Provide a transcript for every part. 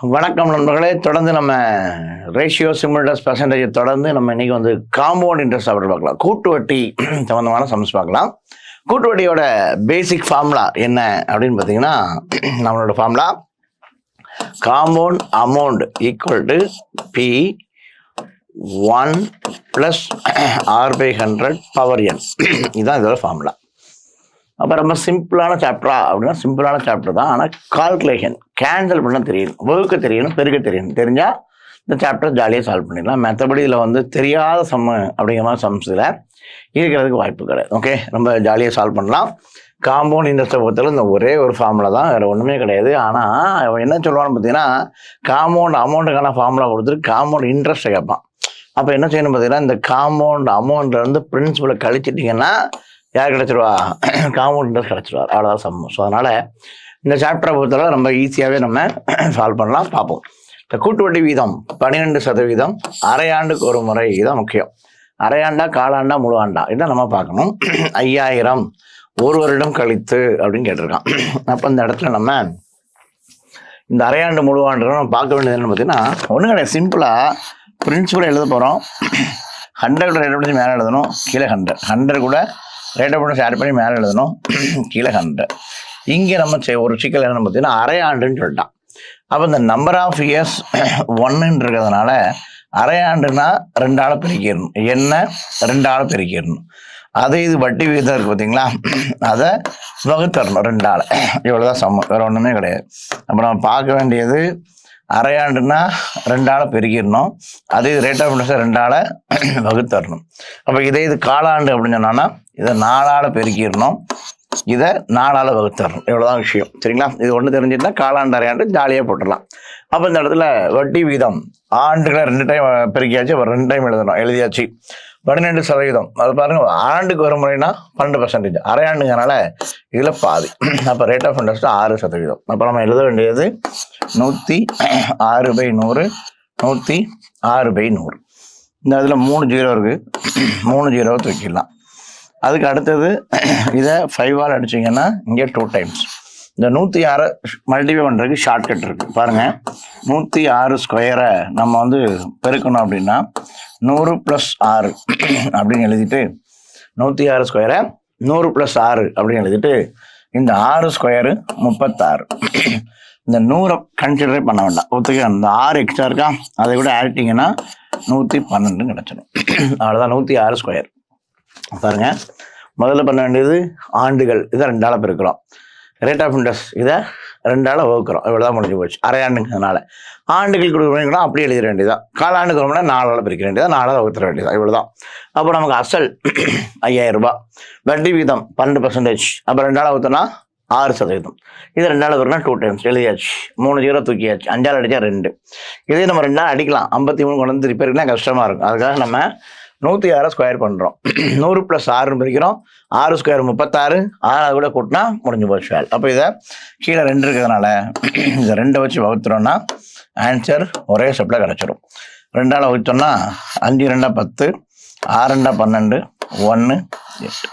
வணக்கம் நண்பர்களே. தொடர்ந்து நம்ம ரேஷியோ சிமிலர்ஸ் பெர்சன்டேஜ் தொடர்ந்து நம்ம இன்னைக்கு வந்து காம்பவுண்ட் இன்ட்ரெஸ்ட் அப்படி பார்க்கலாம். கூட்டு வட்டி சம்பந்தமான சம்ஸ் பார்க்கலாம். கூட்டு வட்டியோட பேசிக் ஃபார்முலா என்ன அப்படின்னு பார்த்தீங்கன்னா, நம்மளோட formula compound amount equal to P 1 + r/100 power n. இதுதான் இதோட ஃபார்முலா. அப்போ ரொம்ப சிம்பிளான சாப்டரா அப்படின்னா சிம்பிளான சாப்டர் தான். ஆனால் கால்குலேஷன் கேன்சல் பண்ண தெரியணும், வகுக்க தெரியணும், பெருக்க தெரியணும். தெரிஞ்சால் இந்த சாப்டர் ஜாலியாக சால்வ் பண்ணிடலாம். மற்றபடி இதில் வந்து தெரியாத சம்மு அப்படிங்கிற மாதிரி சம்ஸில் இருக்கிறதுக்கு வாய்ப்பு கிடையாது. ஓகே, ரொம்ப ஜாலியாக சால்வ் பண்ணலாம். காம்பவுண்ட் இன்ட்ரெஸ்ட்டை பொறுத்தவரை இந்த ஒரே ஒரு ஃபார்முலா தான், வேறு ஒன்றுமே கிடையாது. ஆனால் என்ன சொல்லுவான்னு பார்த்தீங்கன்னா, காம்பவுண்ட் அமௌண்ட்டுக்கான ஃபார்முலா கொடுத்துட்டு காம்பவுண்ட் இன்ட்ரெஸ்ட்டை கேட்பான். அப்போ என்ன செய்யணும் பார்த்தீங்கன்னா, இந்த காம்பவுண்ட் அமௌண்ட்லேருந்து பிரின்சிபலை கழிச்சிட்டிங்கன்னா யார் கிடச்சிருவா? Compound interest கிடச்சிருவார். அவ்வளோதான் சம்மு. ஸோ அதனால் இந்த சாப்டரை பொறுத்தவரை ரொம்ப ஈஸியாகவே நம்ம சால்வ் பண்ணலாம். பார்ப்போம். இந்த கூட்டு வட்டி வீதம் 12%, அரையாண்டுக்கு ஒரு முறை. இதுதான் முக்கியம். அரையாண்டா, காலாண்டா, முழு ஆண்டா, இதான் நம்ம பார்க்கணும். 5000 ஒரு வருடம் கழித்து அப்படின்னு கேட்டிருக்கான். அப்போ இந்த இடத்துல நம்ம இந்த அரையாண்டு முழு ஆண்டு நம்ம பார்க்க வேண்டியது என்னன்னு பார்த்தீங்கன்னா, ஒன்றும் கிடையாது. சிம்பிளாக பிரின்சிபல் எழுத போகிறோம். 100 கூட ரேட் பண்ணி மேலே எழுதணும், கீழே 100 கூட ரேட் பண்ணி ஷேர் பண்ணி மேலே எழுதணும், கீழே 100. இங்கே நம்ம ஒரு சிக்கல் என்னன்னு பார்த்தீங்கன்னா, அரையாண்டுன்னு சொல்லிட்டான். அப்போ இந்த நம்பர் ஆஃப் இயர்ஸ் 1ன்னு இருக்கிறதுனால அரையாண்டுனா 2 ஆளை பெருக்கிடணும், என்ன 2 ஆளை பெருக்கிடணும். அது இது வட்டி விகிதம் இருக்குது பார்த்தீங்களா, அதை வகுத்தரணும் 2 ஆளை. இவ்வளோதான் சம்மு, வேறு ஒன்றுமே கிடையாது. அப்போ நம்ம பார்க்க வேண்டியது அரையாண்டுனா 2 ஆளை பெருக்கிடணும், அது இது ரேட் ஆஃப் இன்ட்ரெஸ்ட் 2 ஆளை வகுத்தரணும். அப்போ இது காலாண்டு அப்படின்னு சொன்னோன்னா இதை 4 ஆளை பெருக்கிடணும், இதை 4 ஆளை வகுத்தரணும். இவ்வளோதான் விஷயம். சரிங்களா? இது ஒன்று தெரிஞ்சுட்டா காலாண்டு அரையாண்டு ஜாலியாக போட்டுடலாம். அப்போ இந்த இடத்துல வட்டி வீதம் ஆண்டுகளை 2 டைம் பெருக்கியாச்சு, அப்புறம் 2 டைம் எழுதியாச்சு. 12%. அது பாருங்க, ஆண்டுக்கு ஒரு முறைனா 12%, அரையாண்டுங்கனால இதில் பாதி. அப்போ ரேட் ஆஃப் இன்ட்ரெஸ்ட் 6%. அப்போ நம்ம எழுத வேண்டியது 106/100, 106/100. இந்த இதில் 3 0 இருக்குது, 3 0 தூக்கிடலாம். அதுக்கு அடுத்தது இதை 5ஆல் அடிச்சிங்கன்னா இங்கே 2 டைம்ஸ். இந்த 106 மல்டிப்ளை பண்ணுறதுக்கு ஷார்ட்கட் இருக்குது பாருங்கள். 106 ஸ்கொயரை நம்ம வந்து பெருக்கணும் அப்படின்னா 100 + 6 அப்படின்னு எழுதிட்டு, 106 ஸ்கொயரை 100 + 6 அப்படின்னு எழுதிட்டு, இந்த 6 ஸ்கொயரு 36. இந்த 100 கன்சிடரே பண்ண வேண்டாம், ஒத்துக்க. அந்த 6 எக்ஸ்ட்ரா இருக்கா, அதை கூட ஆடிட்டிங்கன்னா 112 கிடச்சிடும். அவ்வளோதான் 106 ஸ்கொயர். பாருங்க, முதல்ல பண்ண வேண்டியது ஆண்டுகள், இதை 2 ஆளை பெருக்கிறோம். ரேட் ஆஃப் இன்ட்ரெஸ்ட் இதை 2 ஆளை வகுக்கிறோம். இவ்வளோதான் முடிஞ்சு போச்சு. அரையாண்டுங்கிறதுனால ஆண்டுகள் கொடுக்குறீங்கன்னா அப்படியே எழுதிட வேண்டியதான். காலாண்டுக்கு வரணும்னா 4 ஆளை பிரிக்க வேண்டியதான், 4 ஆளை வகுத்துற வேண்டியதான். இவ்வளோதான். அப்போ நமக்கு அசல் 5000 ரூபாய், வட்டி வீதம் 12%, அப்போ 2 ஆளை வகுத்தோன்னா 6%. இது 2 ஆளை வகுனா 2 டைம்ஸ் எழுதியாச்சு. 3 0 தூக்கியாச்சு. 5 ஆள் அடித்தா 2. இதே நம்ம 2 ஆள் அடிக்கலாம், 53 கொண்டு வந்து திருப்பி இருக்குன்னா கஷ்டமாக இருக்கும். அதுக்காக நம்ம 106 ஸ்கொயர் பண்ணுறோம். 100 + 6 பிரிக்கிறோம். 6 ஸ்கொயர் 36, 6 கூட கூட்டினா முடிஞ்சு போச்சு வேலை. அப்போ இதை கீழே 2 இருக்கிறதுனால இதை 2 வச்சு வகுத்துறோன்னா ஆன்சர் ஒரே ஸ்டெப்பில் கிடச்சிரும். 2 ஆளை வகுத்தோம்னா 5 2 10, 6 2 12, 1 8.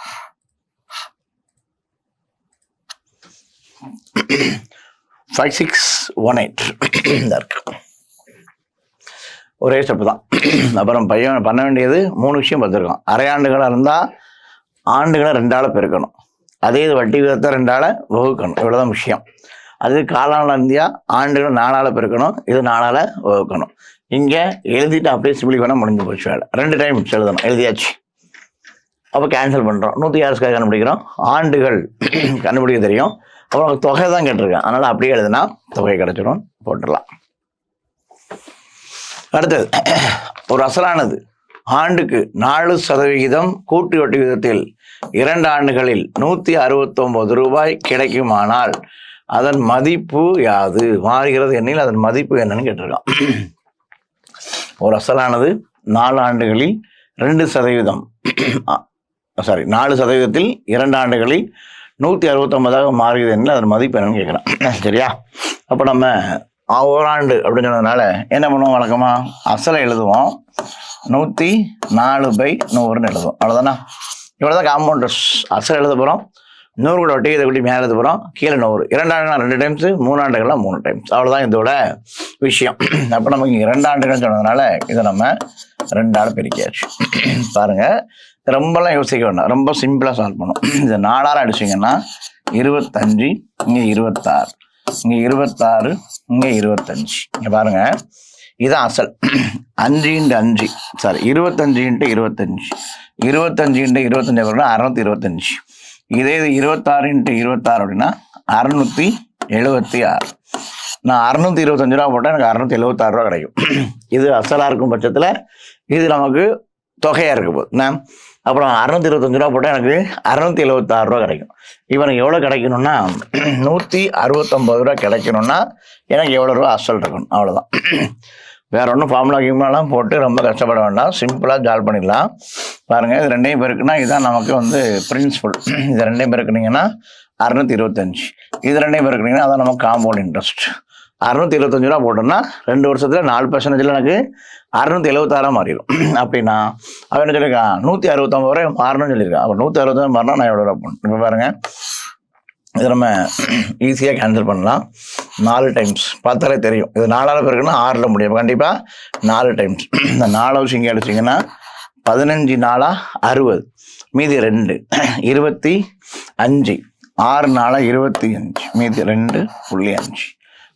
5 6 1 8 இருக்கு. ஒரே ஸ்டெப்பு தான். அப்புறம் பையன் பண்ண வேண்டியது 3 விஷயம் பார்த்துருக்கோம். அரையாண்டுகளாக இருந்தால் ஆண்டுகளை 2 ஆளை பெருக்கணும், அதே இது வட்டி விகிதத்தை 2 ஆளை வகுக்கணும். இவ்வளோதான் விஷயம். அது காலாண்டு இருந்தால் ஆண்டுகளை 4 ஆளை பெருக்கணும், இது 4 ஆளை வகுக்கணும். இங்கே எழுதிட்டு அப்படியே சிம்பிளி பண்ணால் முடிஞ்சு போச்சு வேலை. 2 டைம் எழுதணும், எழுதியாச்சு. அப்போ கேன்சல் பண்ணுறோம். 106 ஸ்கொயர் கண்டுபிடிக்கிறோம். ஆண்டுகள் கண்டுபிடிக்க தெரியும். அப்புறம் தொகை தான் கேட்டிருக்கேன், அதனால் அப்படியே எழுதுனா தொகை கிடச்சிடும், போட்டுடலாம். அடுத்தது ஒரு அசலானது ஆண்டுக்கு 4% கூட்டு வட்டி விகிதத்தில் 2 ஆண்டுகளில் 169 ரூபாய் கிடைக்குமானால் அதன் மதிப்பு யாது? மாறுகிறது எண்ணில் அதன் மதிப்பு என்னன்னு கேட்டிருக்கான். ஒரு அசலானது 4 ஆண்டுகளில் 2%, 4%த்தில் 2 ஆண்டுகளில் 169ஆக மாறுகிறது எண்ணில் அதன் மதிப்பு என்னன்னு கேட்குறான். சரியா? அப்போ நம்ம ஓராண்டு அப்படின்னு சொன்னதுனால என்ன பண்ணுவோம்? வழக்கமாக அசலை எழுதுவோம், 104/100 எழுதுவோம். அவ்வளோதானா? இவ்வளோதான் காம்பவுண்ட். அசல் எழுத போகிறோம், 100 கூட வட்டி இதை கூட்டி மேலே எழுத போகிறோம், கீழே 100. 2 ஆண்டுகள் 2 டைம்ஸ், 3 ஆண்டுகள்லாம் 3 டைம்ஸ். அவ்வளோதான் இதோட விஷயம். அப்போ நமக்கு இங்கே 2 ஆண்டுகள் சொன்னதுனால இதை நம்ம 2 ஆள் பெருக்கியாச்சு. பாருங்க, ரொம்பலாம் யோசிக்க வேண்டாம், ரொம்ப சிம்பிளாக சால்வ் பண்ணும். இந்த 4ஆல் அடிச்சிங்கன்னா 25, இங்கே 26, இங்கே 26, இங்கே 25. இங்கே பாருங்க, இதுதான் அசல். 5 × 5 சாரி 25 × 25, 25 × 25 அப்படின்னா 625. இதே இது 26 × 26 அப்படின்னா 676. நான் 625 ரூபா போட்டால் எனக்கு 676 ரூபா கிடைக்கும். இது அசலாக இருக்கும் பட்சத்தில் இது நமக்கு தொகையாக இருக்க போகுது. நான் அப்புறம் 625 ரூபா போட்டால் எனக்கு 676 ரூபா கிடைக்கும். இவனுக்கு எவ்வளோ கிடைக்கணும்னா 169 ரூபா கிடைக்கணும்னா எனக்கு எவ்வளோ ரூபா அசல் இருக்கணும், அவ்வளோதான். வேற ஒன்றும் ஃபார்முலா கிம்லாம் போட்டு ரொம்ப கஷ்டப்பட வேண்டாம், சிம்பிளாக ஜால்வ் பண்ணிடலாம். பாருங்கள், இது 2 பெருக்குன்னா இதுதான் நமக்கு வந்து பிரின்சிபல். இது 2 பெருக்குனீங்கன்னா 625, இது 2 பெருக்குனீங்கன்னா அதான் நமக்கு காம்பவுண்ட் இன்ட்ரெஸ்ட். 625 ரூபா போட்டோம்னா 2 வருஷத்தில் 4% எனக்கு 676 மாறிடும். அப்படின்னா அவன் என்ன சொல்லியிருக்கான், 169 வரை மாறணும்னு சொல்லியிருக்கான். அப்போ 169 மாறினா நான் எவ்வளோ ரூபா போடணும்? இப்போ பாருங்கள், இது நம்ம ஈஸியாக கேன்சல் பண்ணலாம். 4 டைம்ஸ் பார்த்தாலே தெரியும். இது 4ஆல் பெருக்குன்னா 6ல் முடியும். கண்டிப்பாக 4 டைம்ஸ். இந்த 4 விஷயம் இங்கே அடிச்சிங்கன்னா 15 4 60, மீதி 2 25, 6 4 25, மீதி 2.5.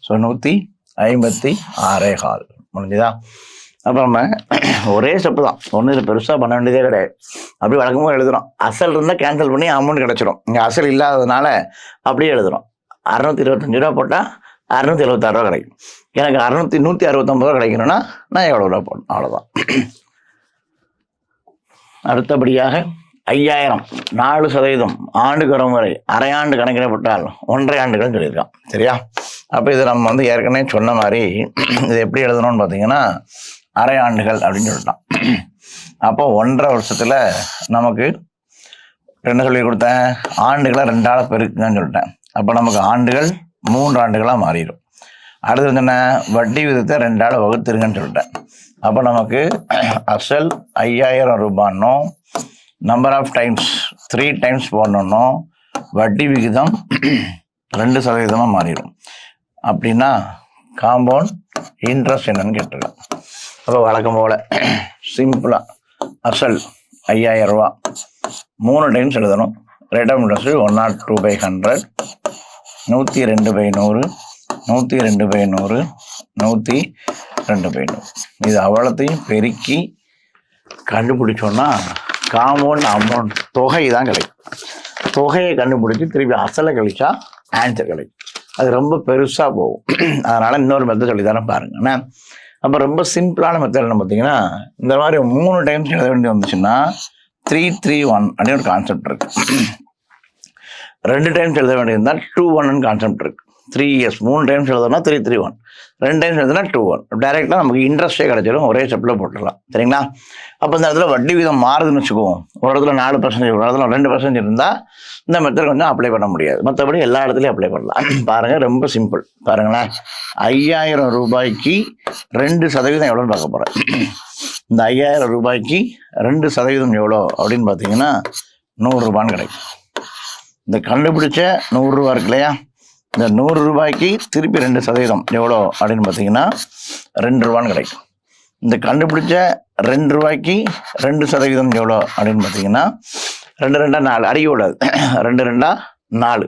ஸோ 156.25 முடிஞ்சுதா? அப்போ நம்ம ஒரே ஸ்டெப்பு தான், ஒன்றும் இதில் பெருசாக பண்ண வேண்டியதே கிடையாது. அப்படி வழக்கமாக எழுதுகிறோம். அசல் இருந்தால் கேன்சல் பண்ணி அமௌண்ட் கிடச்சிடும். இங்கே அசல் இல்லாததுனால அப்படியே எழுதுகிறோம். 625 ரூபா போட்டால் 676 ரூபா கிடைக்கும். எனக்கு 169 ரூபா கிடைக்கணும்னா நான் எவ்வளோ ரூபா போடணும், அவ்வளோதான். அடுத்தபடியாக 5000 4% ஆண்டுக்கு ஒரு முறை அரையாண்டு கணக்கிடப்பட்டால் 1.5 ஆண்டுகள் சொல்லியிருக்கான். சரியா? அப்போ இது நம்ம வந்து ஏற்கனவே சொன்ன மாதிரி இது எப்படி எழுதணும்னு பார்த்தீங்கன்னா அரை ஆண்டுகள் அப்படின்னு சொல்லிட்டான். அப்போ 1.5 வருஷத்தில் நமக்கு என்ன சொல்லி கொடுத்தேன், ஆண்டுகளை 2ஆல் பெருக்குங்கன்னு சொல்லிட்டேன். அப்போ நமக்கு ஆண்டுகள் 3 ஆண்டுகளாக மாறிடும். அடுத்தது என்ன, வட்டி விதத்தை 2ஆல் வகுத்துருங்கன்னு சொல்லிட்டேன். அப்போ நமக்கு அசல் 5000 ரூபான்னோ நம்பர் ஆஃப் டைம்ஸ் 3 டைம்ஸ் போடணுன்னோ வட்டி விகிதம் 2% மாறிடும். அப்படின்னா காம்பவுண்ட் இன்ட்ரெஸ்ட் என்னன்னு கேட்டிருக்கேன். அப்போ வழக்கம் போல் சிம்பிளாக அசல் 5000 ரூபா 3 டைம்ஸ் எழுதணும். Rate of interest 102/100, 102/100, 102/100, 102/100. இது அவ்வளோத்தையும் பெருக்கி கண்டுபிடிச்சோன்னா காம்பவுண்ட் அமௌண்ட் தொகை தான் கிடைக்கும். தொகையை கண்டுபிடிச்சி திருப்பி அசலை கழிச்சா ஆன்சர் கிடைக்கும். அது ரொம்ப பெருசாக போகும். அதனால் இன்னொரு மெத்தட் சொல்லி தானே பாருங்கண்ணே. அப்போ ரொம்ப சிம்பிளான மெத்தட் என்ன பார்த்தீங்கன்னா, இந்த மாதிரி 3 டைம்ஸ் எழுத வேண்டி வந்துச்சுன்னா 331 அப்படின்னு ஒரு கான்செப்ட் இருக்கு. 2 டைம்ஸ் எழுத வேண்டியிருந்தால் 21 கான்செப்ட் இருக்கு. 3 டைம்ஸ் எழுதணும்னா 331, 2 டைம்ஸ் எழுதுனா 21. டைரெக்டாக நமக்கு இன்ட்ரெஸ்டே கிடைச்சிடும், ஒரே ஸ்டெப்பில் போட்டுடலாம். சரிங்களா? அப்போ இந்த இடத்துல வட்டி வீதம் மாறுதுன்னு வச்சுக்குவோம். ஒரு இடத்துல 4%, ஒரு இடத்துல 2% இருந்தால் இந்த மெத்தட் கொஞ்சம் அப்ளை பண்ண முடியாது. மற்றபடி எல்லா இடத்துலையும் அப்ளை பண்ணலாம். பாருங்கள், ரொம்ப சிம்பிள். பாருங்களேன், 5000 ரூபாய்க்கு 2% எவ்வளோன்னு பார்க்க போகிறேன். இந்த 5000 ரூபாய்க்கு 2% எவ்வளோ அப்படின்னு பார்த்தீங்கன்னா 100 ரூபான்னு கிடைக்கும். இந்த கண்டுபிடிச்ச 100 ரூபா இருக்கு இல்லையா, இந்த 100 ரூபாய்க்கு திருப்பி 2% எவ்வளோ அப்படின்னு பார்த்தீங்கன்னா 2 ரூபான்னு கிடைக்கும். இந்த கண்டுபிடிச்ச 2 ரூபாய்க்கு 2% எவ்வளோ அப்படின்னு பார்த்தீங்கன்னா 2 2 4 அடிக்க கூடாது, 2 2 4.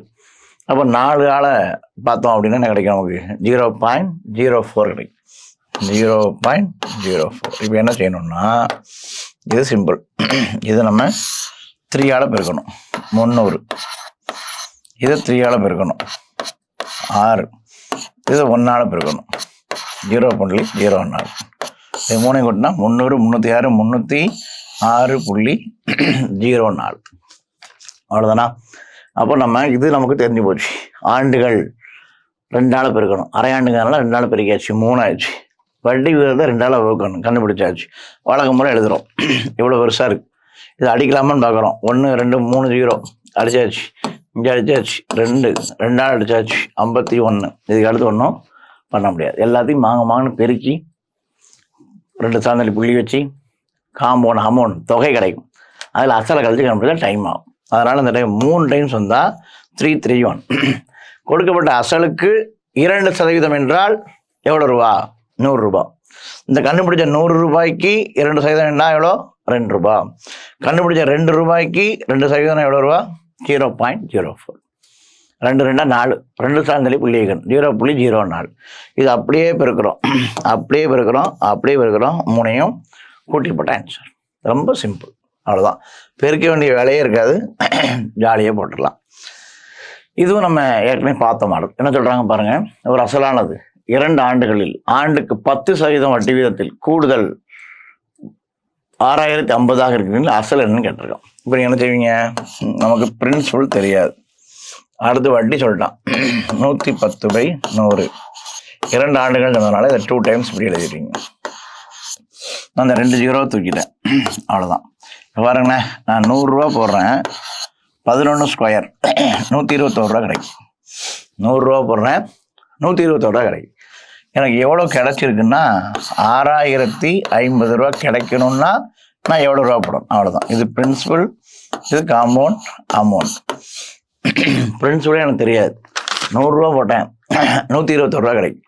அப்போ 4 ஆளை பார்த்தோம் அப்படின்னா என்ன கிடைக்கும், நமக்கு 0.04 கிடைக்கும். 0.04. இப்போ என்ன செய்யணும்னா, இது சிம்பிள். இது நம்ம 3 ஆளை பெருக்கணும், 300. இதை 3 ஆளை பெருக்கணும், 6. இது 1 ஆளை பெருக்கணும், 0.04. இது 3 கொட்டினா 300, 306, 306.04. அவ்வளோதானா? அப்போ நம்ம இது நமக்கு தெரிஞ்சு போச்சு. ஆண்டுகள் 2 ஆளை பெருக்கணும், அரை ஆண்டுங்கிறனால 2 ஆளை பெருக்கியாச்சு, 3 ஆயிடுச்சு. வட்டி விகிதத்தை 2 ஆளை வகுக்கணும், கண்டுபிடிச்சாச்சு. வழக்கம் முறை எழுதுகிறோம். இவ்வளோ பெருசாக இருக்குது, இது அடிக்கலாமான்னு பார்க்குறோம். 1 2 3 0 அடிச்சாச்சு, இங்கே அடிச்சாச்சு, 2 ஆள் அடிச்சாச்சு, 51. இதுக்கு அடுத்து ஒன்றும் பண்ண முடியாது. எல்லாத்தையும் மாங்கன்னு பெருக்கி 2 சார்ந்தலி புள்ளி வச்சு காம்பவுண்ட் அமௌண்ட் தொகை கிடைக்கும். அதில் அசலை கழிச்சு கண்டுபிடிச்சா டைம் ஆகும். அதனால் இந்த டைம் 3 டைம்ஸ் வந்தால் 331. கொடுக்கப்பட்ட அசலுக்கு 2% என்றால் எவ்வளோ ரூபா? 100 ரூபா. இந்த கண்டுபிடிச்ச 100 ரூபாய்க்கு 2% என்ன எவ்வளோ? 2 ரூபா. கண்டுபிடிச்ச 2 ரூபாய்க்கு 2% எவ்வளோ ரூபா? 0.04. 2 2 4, 2 சார்ந்தலி புள்ளியகன் 0.04. இது அப்படியே பெருக்கிறோம், அப்படியே பெருக்கிறோம், அப்படியே பெருக்கிறோம். 3ஐயும் கூட்டி போட்ட ஆன்சர். ரொம்ப சிம்பிள், அவ்வளோதான். பெருக்க வேண்டிய வேலையே இருக்காது, ஜாலியாக போட்டுடலாம். இதுவும் நம்ம ஏற்கனவே பார்த்த மாடல். என்ன சொல்கிறாங்க பாருங்கள். ஒரு அசலானது 2 ஆண்டுகளில் ஆண்டுக்கு 10% வட்டி வீதத்தில் கூடுதல் 6050 இருக்குன்னு அசல் என்னன்னு கேட்டிருக்கோம். இப்போ நீங்கள் என்ன செய்வீங்க? நமக்கு பிரின்சிபல் தெரியாது, அடுத்து வட்டி சொல்லிட்டான். 110/100 2 ஆண்டுகள் சொன்னதுனால இதை 2 டைம்ஸ் இப்படி எழுதிடுவீங்க. நான் அந்த 2 0 தூக்கிட்டேன், அவ்வளோதான். பாருங்கண்ணே, நான் 100 ரூபா போடுறேன், 11 ஸ்கொயர் 121 ரூபா கிடைக்கும். 100 ரூபா போடுறேன், 121 ரூபா கிடைக்கும். எனக்கு எவ்வளோ கிடைச்சிருக்குன்னா 6050 ரூபா கிடைக்கணும்னா நான் எவ்வளோ ரூபா போடணும், அவ்வளோதான். இது பிரின்சிபல், இது காம்பவுண்ட் அமௌண்ட். பிரின்சிபலே எனக்கு தெரியாது. 100 ரூபா போட்டேன், 121 ரூபா கிடைக்கும்.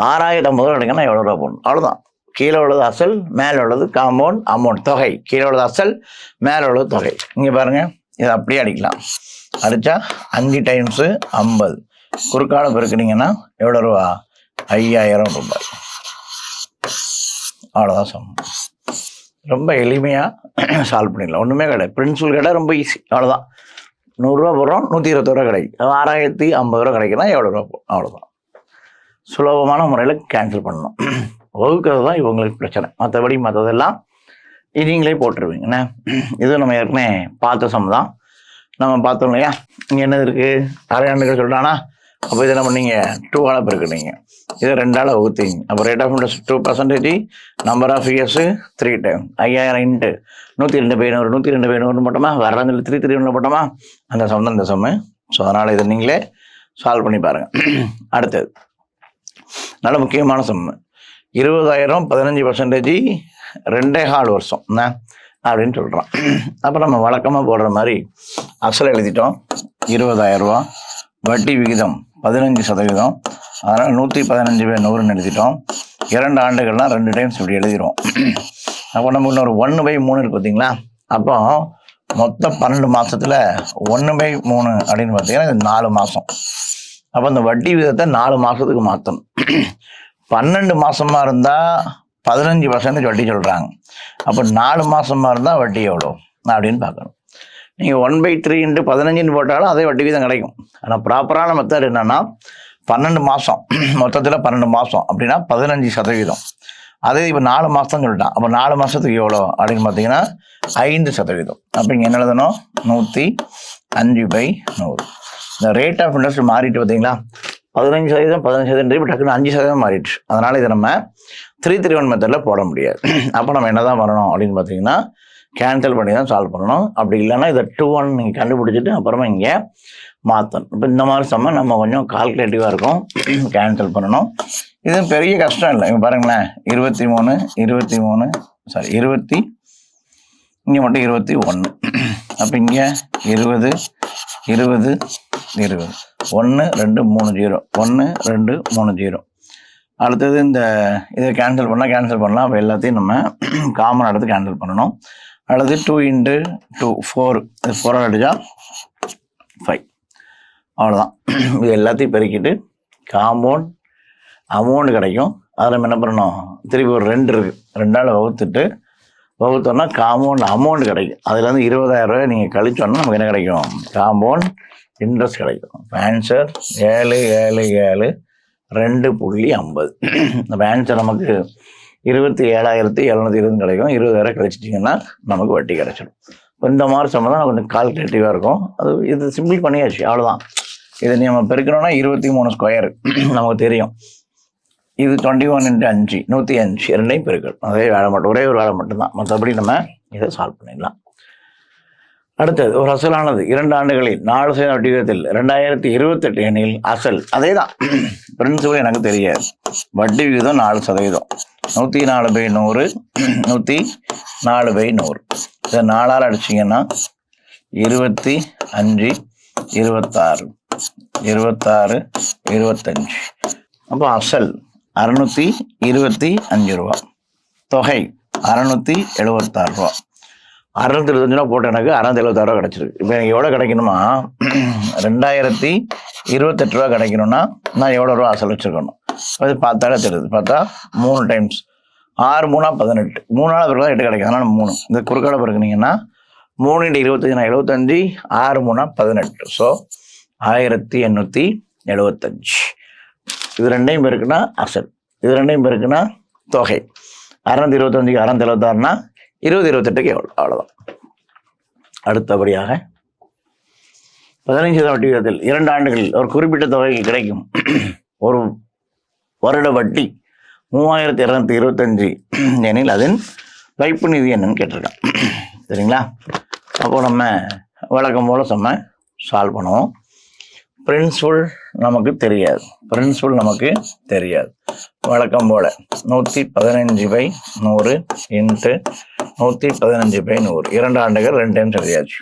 6050 ரூபா கிடைக்குன்னா எவ்வளோ ரூபா போடணும், அவ்வளோதான். கீழே உள்ளது அசல், மேலே உள்ளது காம்பவுண்ட் அமௌண்ட் தொகை. கீழே உள்ளது அசல், மேலே உள்ளது தொகை. இங்கே பாருங்கள், இதை அப்படியே அடிக்கலாம். அடித்தா 5 டைம்ஸு 50, குறுக்கால பெருக்குனீங்கன்னா எவ்வளோ ரூபா? 5000 ரூபாய். அவ்வளோதான் சமம். ரொம்ப எளிமையாக சால்வ் பண்ணிடலாம், ஒன்றுமே கிடையாது. பிரின்சிபல் கேட்டால் ரொம்ப ஈஸி, அவ்வளோதான். 100 ரூபா போடுறோம், 121 ரூபா கிடைக்கும். 6050 ரூபா கிடைக்குன்னா எவ்வளோ ரூபா போடும், அவ்வளோதான். சுலபமான முறையில் கேன்சல் பண்ணணும். வகுக்கிறது தான் இவங்களுக்கு பிரச்சனை, மற்றபடி மற்றதெல்லாம் நீங்களே போட்டுருவீங்கண்ணே. இது நம்ம ஏற்கனவே பார்த்த சம் தான், நம்ம பார்த்தோம் இல்லையா. இங்கே என்னது இருக்குது? 6 ஆண்டுகள் சொல்லிட்டானா, அப்போ இதை நம்ம நீங்கள் 2ஆல் பெருக்குனீங்க, இதை 2ஆல் வகுத்தீங்க. அப்போ rate of interest 2%, number of years 3 time, 5000 into 102/100, 102/100 போட்டோமா, வரலாறு 331 போட்டோமா, அந்த சம் தான் இந்த சம்மு. ஸோ அதனால் இதை நீங்களே சால்வ் பண்ணி பாருங்கள். அடுத்தது நல்ல முக்கியமான சம்மு. 20000 15%, 2.25 வருஷம் என்ன அப்படின்னு சொல்கிறோம். அப்போ நம்ம வழக்கமாக போடுற மாதிரி அசல் எழுதிட்டோம். 20000 ரூபா, வட்டி விகிதம் 15%, அதனால் 115/100 எழுதிட்டோம். 2 ஆண்டுகள்லாம் 2 டைம்ஸ் இப்படி எழுதிடுவோம். அப்போ நம்ம இன்னொரு 1/3 இருக்கு பார்த்தீங்களா. அப்போ மொத்தம் 12 மாதத்தில் 1/3 அப்படின்னு பார்த்தீங்கன்னா இது 4 மாதம். அப்போ இந்த வட்டி விகிதத்தை 4 மாதத்துக்கு மாற்றணும். 12 மாதமாக இருந்தால் 15% வட்டி சொல்கிறாங்க. அப்போ 4 மாதமாக இருந்தால் வட்டி எவ்வளோ அப்படின்னு பார்க்கணும். நீங்கள் 1/3 × 15 போட்டாலும் அதே வட்டி வீதம் கிடைக்கும். ஆனால் ப்ராப்பரான மெத்தட் என்னென்னா 12 மாதம், மொத்தத்தில் 12 மாதம் அப்படின்னா 15%. அதே இப்போ 4 மாதம் சொல்லிட்டான். அப்போ 4 மாதத்துக்கு எவ்வளோ அப்படின்னு பார்த்தீங்கன்னா 5%. அப்போ இங்கே என்ன எழுதணும்? 105/100. இந்த ரேட் ஆஃப் இன்ட்ரெஸ்ட் மாறிட்டு பார்த்தீங்களா, 15%, 15%, இப்போ டக்குன்னு 5% மாறிடுச்சு. அதனால் இதை நம்ம 331 மெத்தடில் போட முடியாது. அப்போ நம்ம என்ன தான் பண்ணணும் அப்படின்னு பார்த்தீங்கன்னா கேன்சல் பண்ணி தான் சால்வ் பண்ணணும். அப்படி இல்லைன்னா இதை 2-1 நீங்கள் கண்டுபிடிச்சிட்டு அப்புறமா இங்கே மாற்றணும். இப்போ இந்த மாதிரி சம்ம நம்ம கொஞ்சம் கால்குலேட்டிவாக இருக்கும், கேன்சல் பண்ணணும். இது பெரிய கஷ்டம் இல்லை. இங்கே பாருங்களேன், 23 சாரி 20, இங்கே மட்டும் 21. அப்போ இங்கே 20 20 20 1 2 3 0 1 2 3 0. அடுத்தது இந்த இதை கேன்சல் பண்ணலாம். அப்போ எல்லாத்தையும் நம்ம காமன் எடுத்து கேன்சல் பண்ணணும். அடுத்து 2 × 2 4, 4 அடிச்சா 5. அவ்வளோதான். இது எல்லாத்தையும் பெருக்கிட்டு காம்பவுண்ட் அமௌண்ட் கிடைக்கும். அதில் நம்ம என்ன பண்ணணும், திருப்பி ஒரு 2 இருக்குது, 2ஆல் வகுத்தோம்னா காம்பவுண்ட் அமௌண்ட் கிடைக்கும். அதுலேருந்து 20000 ரூபாய் நீங்கள் கழிச்சோன்னா நமக்கு என்ன கிடைக்கும்? காம்பவுண்ட் இன்ட்ரெஸ்ட் கிடைக்கும். ஆன்சர் 777 2.50. நம்ம ஆன்சர் நமக்கு 27720 கிடைக்கும். 20000 கழிச்சிட்டிங்கன்னா நமக்கு வட்டி கிடைச்சிடும். இப்போ இந்த மாதிரி சம்பளம் கொஞ்சம் கால்குலேட்டிவாக இருக்கும். அது இது சிம்பிள் பண்ணியாச்சு, அவ்வளோதான். இதை நம்ம பெருக்கணும்னா 23 ஸ்கொயர் நமக்கு தெரியும். இது 21 × 5 105, 2ஐயும் பெருக்கணும். அதே வேலை மட்டும், ஒரே ஒரு வேலை மட்டும்தான். மற்றபடி நம்ம இதை சால்வ் பண்ணிடலாம். அடுத்தது ஒரு அசலானது 2 ஆண்டுகளில் 4% வட்டி விகிதத்தில் 2028 எண்ணில் அசல் அதே தான். பிரின்சிபல் எனக்கு தெரியாது. வட்டி விகிதம் 4%, 104/100, 104/100. இதை 4ஆல் அடிச்சிங்கன்னா 25, 26, 26, 25. அப்போ அசல் 625 ரூபா, தொகை 676 ரூபா. 625 ரூபா போட்ட எனக்கு 676 ரூபா கிடைச்சிருக்கு. இப்போ எனக்கு எவ்வளோ கிடைக்கணுமா, 2028 ரூபா கிடைக்கணும்னா நான் எவ்வளோ ரூபா அசல் வச்சுருக்கணும்? அது பார்த்தாலே தெரியுது. பார்த்தா 3 டைம்ஸ் 6 3 18, 3 நாள் பிறகு தான் 8 கிடைக்கும். அதனால் 3 இந்த குறுக்கால பிறகுனீங்கன்னா 3 × 25 75, 6 3 18. ஸோ 1875. இது ரெண்டையும் பெருக்குன்னா அசல், இது ரெண்டையும் பெருக்குன்னா தொகை. 625க்கு 676னா 2028க்கு எவ்வளோ? அவ்வளோதான். அடுத்தபடியாக 15 வட்டி விகிதத்தில் 2 ஆண்டுகளில் ஒரு குறிப்பிட்ட தொகைக்கு கிடைக்கும் ஒரு வருட வட்டி 3225 எனில் அதன் வைப்பு நிதி என்னன்னு கேட்டிருக்கான். சரிங்களா? அப்போ நம்ம வழக்கம் போல் நம்ம சால்வ் பண்ணுவோம். பிரின்சிபல் நமக்கு தெரியாது, வழக்கம் போல் 115/100 இன்ட்டு 115/100. 2 ஆண்டுகள் 2 டைம் சொல்லியாச்சு.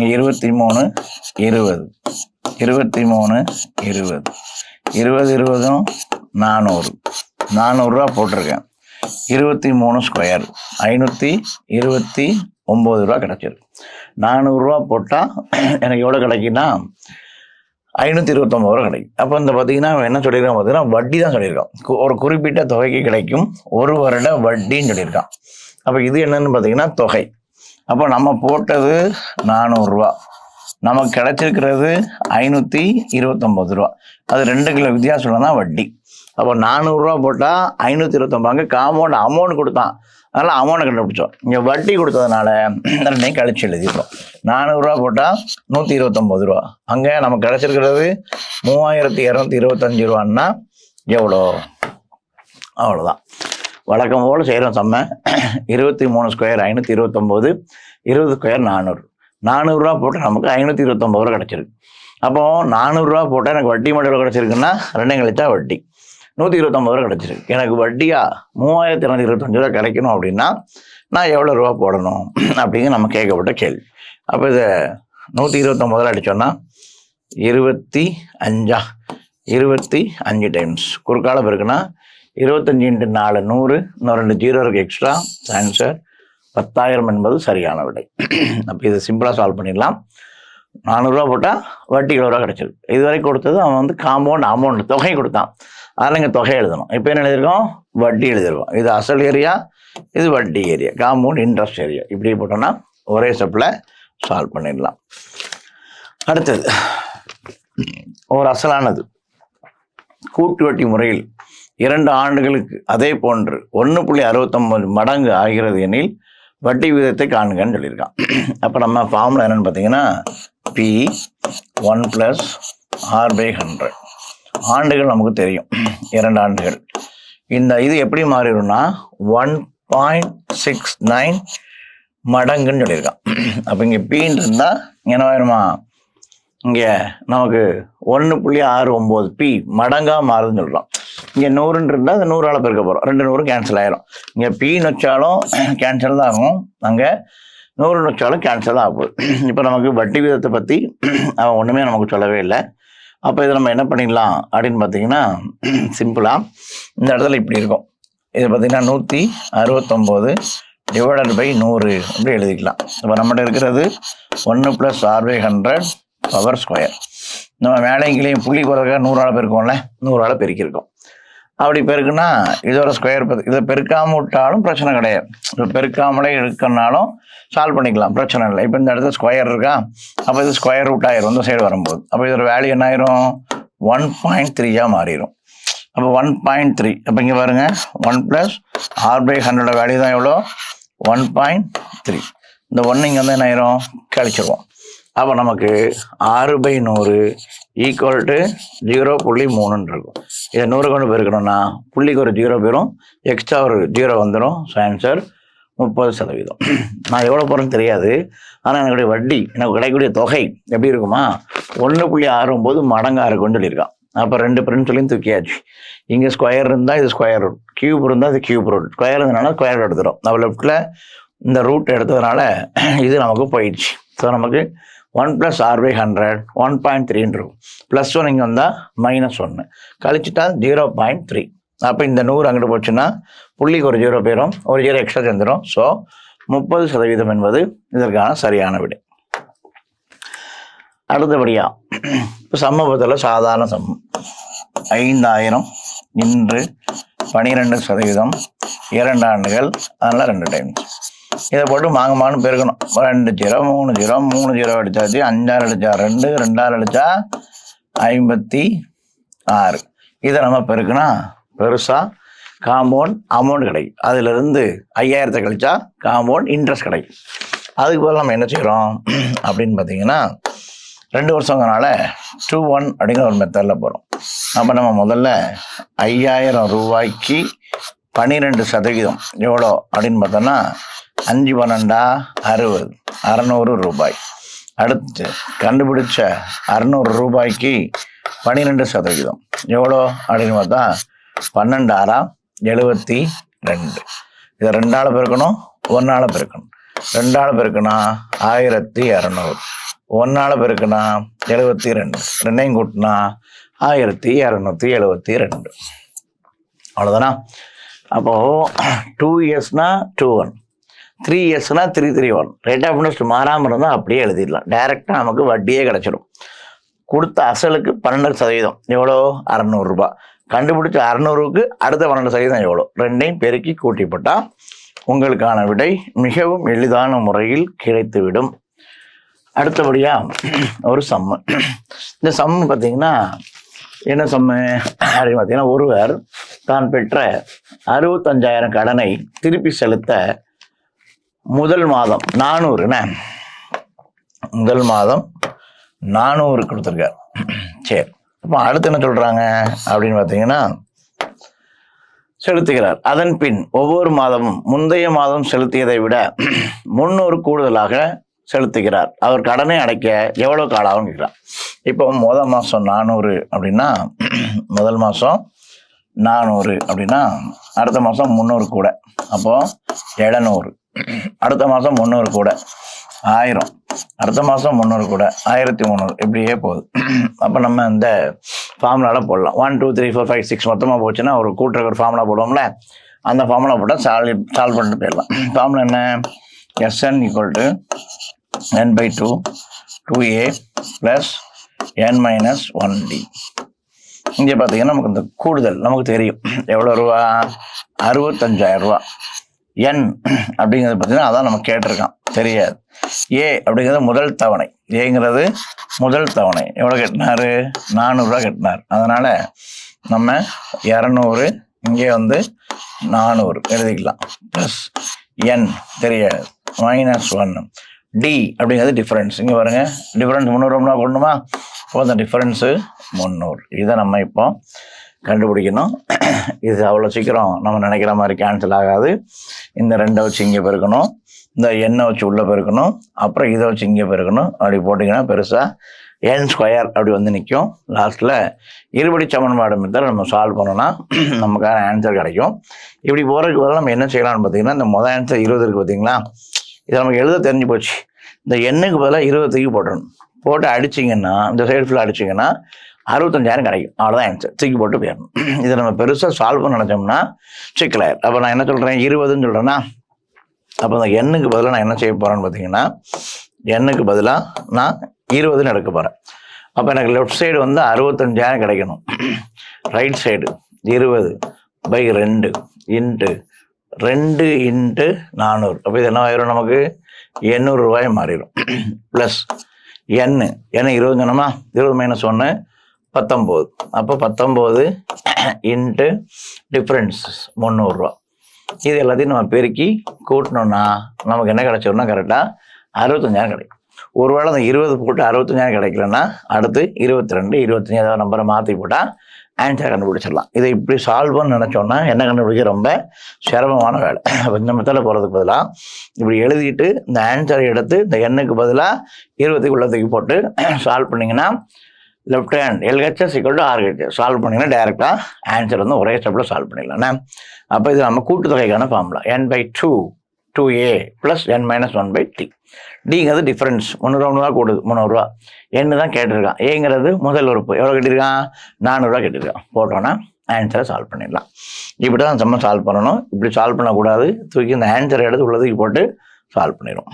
23 20, 23 20, 20 20 400 ரூபா போட்டிருக்கேன். 23 ஸ்கொயர் 529 ரூபா கிடைச்சிருக்கு. 400 ரூபா போட்டால் எனக்கு எவ்வளோ கிடைக்குன்னா 529 ரூபா கிடைக்கும். அப்போ இந்த பார்த்தீங்கன்னா என்ன சொல்லியிருக்கான் பார்த்தீங்கன்னா வட்டி தான் சொல்லியிருக்கான். ஒரு குறிப்பிட்ட தொகைக்கு கிடைக்கும் ஒரு வருட வட்டின்னு சொல்லியிருக்கான். அப்போ இது என்னன்னு பார்த்தீங்கன்னா தொகை. அப்போ நம்ம போட்டது 400 ரூபா, நமக்கு கிடைச்சிருக்கிறது 529 ரூபா. அது 2 கிலோ வித்தியாசம் தான் வட்டி. அப்போ 400 ரூபா போட்டால் 529 காம்பவுண்ட் அமௌண்ட் கொடுத்தான், அதனால் அமௌண்ட்டை கண்டுபிடிச்சோம். இங்கே வட்டி கொடுத்ததுனால ரெண்டையும் கழிச்சு எழுதிடுறோம். 400 ரூபா போட்டால் 129 ரூபா, அங்கே நமக்கு கிடைச்சிருக்கிறது 3225 ரூபான்னா எவ்வளோ? அவ்வளோதான். வழக்கம் போல் செய்கிறோம். செம்ம 23 ஸ்கொயர் 529, 20 ஸ்கொயர் 400. 400 ரூபா போட்டால் நமக்கு 529 ரூபா கிடச்சிருக்கு. அப்போது 400 ரூபா போட்டால் எனக்கு வட்டி மட்டும் எவ்வளோ கிடச்சிருக்குன்னா 2 கழிச்சா வட்டி 129 ரூபா கிடச்சிருக்கு. எனக்கு வட்டியாக 3225 ரூபா கிடைக்கணும் அப்படின்னா நான் எவ்வளோ ரூபா போடணும் அப்படிங்கிற நம்ம கேட்கப்பட்ட கேள்வி. அப்போ இதை 129 ரூபா அடித்தோன்னா 25 டைம்ஸ் குறுக்கால பிறகுன்னா 25 × 4 100, இன்னும் 2 ஜீரோ இருக்குது எக்ஸ்ட்ரா. ஆன்சர் 10,000 என்பது சரியான விடை. அப்போ இதை சிம்பிளாக சால்வ் பண்ணிடலாம். 400 ரூபா போட்டால் வட்டி 7 ரூபா கிடச்சிருக்கு. இதுவரை கொடுத்தது அவன் வந்து காம்பவுண்ட் அமௌண்ட் தொகை கொடுத்தான், அதனால் இங்கே தொகை எழுதணும். இப்போ என்ன எழுதியிருக்கோம்? வட்டி எழுதிருக்கோம். இது அசல் ஏரியா, இது வட்டி ஏரியா, காம்பவுண்ட் இன்ட்ரெஸ்ட் ஏரியா. இப்படி போட்டோம்னா ஒரே ஸ்டெப்பில் சால்வ் பண்ணிடலாம். அடுத்தது ஒரு அசலானது கூட்டு வட்டி முறையில் 2 ஆண்டுகளுக்கு அதே போன்று 1.69 மடங்கு ஆகிறது எனில் வட்டி விகிதத்தை காண்கன்னு சொல்லியிருக்கான். அப்போ நம்ம ஃபார்முலா என்னென்னு பார்த்தீங்கன்னா P1 + R/100. ஆண்டுகள் நமக்கு தெரியும், 2 ஆண்டுகள். இந்த இது எப்படி மாறிடும்னா 1.69 மடங்குன்னு சொல்லியிருக்கான். அப்போ இங்கே பீன்னு இருந்தால் என்ன ஆயிருமா, இங்கே நமக்கு 1.69 பி மடங்காக மாறுதுன்னு சொல்கிறோம். இங்கே 100 இருந்தால் அந்த 100ஆல் பெருக்க போகிறோம், 2 100 கேன்சல் ஆயிரும். இங்கே பீன்னு வச்சாலும் கேன்சல் தான் ஆகும், அங்கே 100 வச்சாலும் கேன்சல் தான் ஆகும். இப்போ நமக்கு வட்டி விகிதத்தை பற்றி அவன் ஒன்றுமே நமக்கு சொல்லவே இல்லை. அப்போ இதை நம்ம என்ன பண்ணிடலாம் அப்படின்னு பார்த்தீங்கன்னா சிம்பிளாக இந்த இடத்துல இப்படி இருக்கும். இது பார்த்தீங்கன்னா 169 / 100 அப்படி எழுதிக்கலாம். இப்போ நம்மகிட்ட இருக்கிறது 1 + R/100 பவர் ஸ்கொயர். நம்ம மேலைங்களையும் புள்ளி குறைக்க 100ஆல் பெருக்கோம்ல, 100ஆல் பெருக்கியிருக்கோம். அப்படி பெருக்குன்னா இதோட ஸ்கொயர் இதை பெருக்காமல் விட்டாலும் பிரச்சனை கிடையாது. இப்போ பெருக்காமலே எடுக்கனாலும் சால்வ் பண்ணிக்கலாம், பிரச்சனை இல்லை. இப்போ இந்த இடத்துல ஸ்கொயர் இருக்கா, அப்போ இது ஸ்கொயர் ரூட் ஆயிரும் இந்த சைடு வரும்போது. அப்போ இதோட வேல்யூ என்ன ஆயிரும்? 1.3 மாறிடும். அப்போ 1.3. அப்போ இங்கே பாருங்க 1 + R/100 வேல்யூ தான் எவ்வளோ? 1.3. இந்த 1 இங்கே வந்து என்ன ஆயிரும்? கழிச்சிருவோம். அப்போ நமக்கு 6/100 = 0.3 இருக்கும். இதை 100 கொண்டு பெருக்கணும்னா புள்ளிக்கு ஒரு 0 போயிடும், எக்ஸ்ட்ரா ஒரு 0 வந்துடும். So answer 30%. நான் எவ்வளோ போகிறேன்னு தெரியாது, ஆனால் என்னுடைய வட்டி எனக்கு கிடைக்கக்கூடிய தொகை எப்படி இருக்குமா 1.69 மடங்காக இருக்கும்னு சொல்லியிருக்கான். அப்போ 2 பிரின்சிபலையும் தூக்கியாச்சு. இங்கே ஸ்கொயர் இருந்தால் இது ஸ்கொயர் ரூட், கியூப் இருந்தால் இது கியூப் ரூட், ஸ்கொயர் இருந்ததுனால ஸ்கொயர் எடுத்துடும். நம்ம லெஃப்டில் இந்த ரூட் எடுத்ததுனால இது நமக்கு போயிடுச்சு. ஸோ நமக்கு 1 + r/100 1.3 இருக்கும். +1 இங்கே வந்தால் -1 கழிச்சுட்டா 0.3. அப்போ இந்த 100 அங்கிட்டு போச்சுன்னா புள்ளிக்கு ஒரு 0 போயிடும், ஒரு 0 எக்ஸ்ட்ரா சேர்ந்துடும். ஸோ 30% என்பது இதற்கான சரியான விடை. அடுத்தபடியாக இப்போ சமபத்தில் சாதாரண சமம் 5000 இன்று 12% 2 ஆண்டுகள், அதனால் 2 டைம்ஸ். இதை போட்டு மாங்கமானு பெருக்கணும். 2 0 3 0 3 0 அடித்தாச்சு. 5 அடித்தா 2 2 அடித்தா 56. இதை நம்ம பெருக்குனா பெருசாக காம்பவுண்ட் அமௌண்ட் கிடைக்கும். அதிலிருந்து 5000 கழிச்சா காம்பவுண்ட் இன்ட்ரெஸ்ட் கிடைக்கும். அதுக்கு பதில் நம்ம என்ன செய்கிறோம் அப்படின்னு பார்த்தீங்கன்னா 2 வருஷங்கிறனால 2-1 அப்படிங்கிற ஒரு மெத்தடில் போகிறோம். அப்போ நம்ம முதல்ல 5000 ரூபாய்க்கு 12% எவ்வளோ அப்படின்னு பார்த்தோன்னா 5 12 60 600 ரூபாய். அடுத்து கண்டுபிடிச்ச 600 ரூபாய்க்கு 12% எவ்வளோ அப்படின்னு பார்த்தா 12 6 72. இதை 2ஆல் பெருக்கணும், 1ஆல் பெருக்கணும். 2ஆல் பெருக்குனா 1200, 1ஆல் பெருக்குனா 72, 2ஐயும் கூட்டினா 1272. அவ்வளோதானா? அப்போது 2 இயர்ஸ்னா 2-1, 3 இயர்ஸ்னா 3-3-1. ரேட் ஆஃப் இன்ட்ரெஸ்ட் மாறாமல் இருந்தால் அப்படியே எழுதிடலாம். டைரெக்டாக நமக்கு வட்டியே கிடச்சிடும். கொடுத்த அசலுக்கு 12% எவ்வளோ 600 ரூபாய். கண்டுபிடிச்ச 600க்கு அடுத்த 12% எவ்வளோ, ரெண்டையும் பெருக்கி கூட்டி போட்டால் உங்களுக்கான விடை மிகவும் எளிதான முறையில் கிடைத்துவிடும். அடுத்தபடியாக ஒரு சம்மு. இந்த சம்மு பார்த்தீங்கன்னா என்ன சம்மு அப்படின்னு பார்த்தீங்கன்னா, ஒருவர் தான் பெற்ற 65,000 கடனை திருப்பி செலுத்த முதல் மாதம் 400 முதல் மாதம் 400 கொடுத்துருக்கார். சரி, அப்போ அடுத்து என்ன சொல்கிறாங்க அப்படின்னு பார்த்தீங்கன்னா, செலுத்துகிறார். அதன் பின் ஒவ்வொரு மாதமும் முந்தைய மாதம் செலுத்தியதை விட 300 கூடுதலாக செலுத்துகிறார். அவர் கடனை அடைக்க எவ்வளோ காலம் கேட்குறார். இப்போ முதல் மாதம் 400 அப்படின்னா, முதல் மாதம் 400 அப்படின்னா அடுத்த மாதம் 300 கூட, அப்போது 700. அடுத்த மாதம் 300 கூட 1000, அடுத்த மாதம் 300 கூட 1300, இப்படியே போகுது. அப்போ நம்ம இந்த ஃபார்முலாவில் போடலாம். 1 2 3 4 5 6 மொத்தமாக போச்சுன்னா ஒரு கூட்டுறக்கு ஒரு ஃபார்முலா போடுவோம்ல, அந்த ஃபார்முலா போட்டால் சால்வ் பண்ணிட்டு போயிடலாம். ஃபார்முலா என்ன? Sn = n/2 2a + n-1d. இங்கே பார்த்தீங்கன்னா நமக்கு இந்த கூடுதல் நமக்கு தெரியும். எவ்வளோ ரூபா? 65,000 ரூபா. என் அப்படிங்கிறது பார்த்தீங்கன்னா அதான் நம்ம கேட்டிருக்கோம், தெரியாது. ஏ அப்படிங்கிறது முதல் தவணை. ஏங்கிறது முதல் தவணை. எவ்வளோ கட்டினார்? 400 ரூபா கட்டினார். அதனால் நம்ம 200 இங்கே வந்து 400 எழுதிக்கலாம். ப்ளஸ் என் தெரியாது, -1. டி அப்படிங்கிறது டிஃப்ரென்ஸ். இங்கே பாருங்க, டிஃப்ரென்ஸ் 300 ரூபா கொண்டுமா, இப்போ அந்த டிஃப்ரென்ஸு 300. இதை நம்ம இப்போ கண்டுபிடிக்கணும். இது அவ்வளோ சீக்கிரம் நம்ம நினைக்கிற மாதிரி கேன்சல் ஆகாது. இந்த 2 வச்சு இங்கே பெருக்கணும், இந்த எண்ணெய் வச்சு உள்ளே பெருக்கணும், அப்புறம் இதை வச்சு இங்கே பெருக்கணும். அப்படி போட்டிங்கன்னா பெருசாக n² அப்படி வந்து நிற்கும். லாஸ்ட்டில் இருபடி சமன்பாடு மெத்தட் நம்ம சால்வ் பண்ணோன்னா நமக்கான ஆன்சர் கிடைக்கும். இப்படி போகிறதுக்கு பதிலாக நம்ம என்ன செய்யலாம்னு பார்த்தீங்கன்னா, இந்த மொதல் ஆன்சர் 20 இருக்குது பார்த்தீங்களா, இதை நமக்கு எழுத தெரிஞ்சு போச்சு. இந்த எண்ணுக்கு பதிலாக 20 தூக்கி போட்டுடணும். போட்டு அடிச்சிங்கன்னா, இந்த சைடு ஃபுல்லாக அடிச்சிங்கன்னா 65,000 கிடைக்கும். அவ்வளோதான் ஆன்சர். தூக்கி போட்டு போயிடணும். இதை நம்ம பெருசாக சால்வ் பண்ண நினச்சோம்னா சிக்கலாயிரும். அப்போ நான் என்ன சொல்கிறேன், 20ன்னு சொல்கிறேன்னா, அப்போ அந்த எண்ணுக்கு பதிலாக நான் என்ன செய்ய போகிறேன்னு பார்த்தீங்கன்னா, எண்ணுக்கு பதிலாக நான் 20ன்னு எடுக்க போகிறேன். அப்போ எனக்கு லெஃப்ட் சைடு வந்து 65,000 கிடைக்கணும். Right side 20/2 into 2 into 400. அப்போ இது என்ன ஆயிரும், நமக்கு 800 ரூபாய் மாறிடும். ப்ளஸ் எண்ணு 20 சொன்னோமா, 20 - 1 19. அப்போ 19 இன்ட்டு டிஃப்ரென்ஸ் 300 ரூபா. இது எல்லாத்தையும் நம்ம பெருக்கி கூட்டினோம்னா நமக்கு என்ன கிடைச்சோம்னா கரெக்டாக 65,000 கிடைக்கும். ஒருவேளை அந்த 20 போட்டு 65,000 கிடைக்கலன்னா அடுத்து 22 25 ஏதாவது நம்பரை மாற்றி போட்டால் ஆன்சர் கண்டுபிடிச்சிடலாம். இதை இப்படி சால்வ் பண்ண நினச்சோன்னா என்ன கண்டுபிடிக்க ரொம்ப சிரமமான வேலை. இந்த மெத்தடில் போகிறதுக்கு பதிலாக இப்படி எழுதிட்டு இந்த ஆன்சரை எடுத்து இந்த எண்ணுக்கு பதிலாக 20 உள்ளதுக்கு போட்டு சால்வ் பண்ணிங்கன்னா left hand LHS = RHS solve பண்ணிங்கன்னா டைரெக்டாக ஆன்சர் வந்து ஒரே ஸ்டெப்பில் சால்வ் பண்ணிடலாம். அப்போ இது நம்ம கூட்டுத்தொகைக்கான formula n/2 2a + n-1/t. டிங்கிறது difference, 300 கூடுது, 300. என்ன தான் கேட்டிருக்கான். ஏங்கிறது முதல் உறுப்பு, எவ்வளோ கட்டியிருக்கான், 400 கட்டியிருக்கான். போட்டோன்னா ஆன்சரை சால்வ் பண்ணிடலாம். இப்படி தான் நம்ம சால்வ் பண்ணணும். இப்படி சால்வ் பண்ணக்கூடாது, தூக்கி இந்த ஆன்சரை எடுத்து உள்ளதுக்கு போட்டு சால்வ் பண்ணிடும்.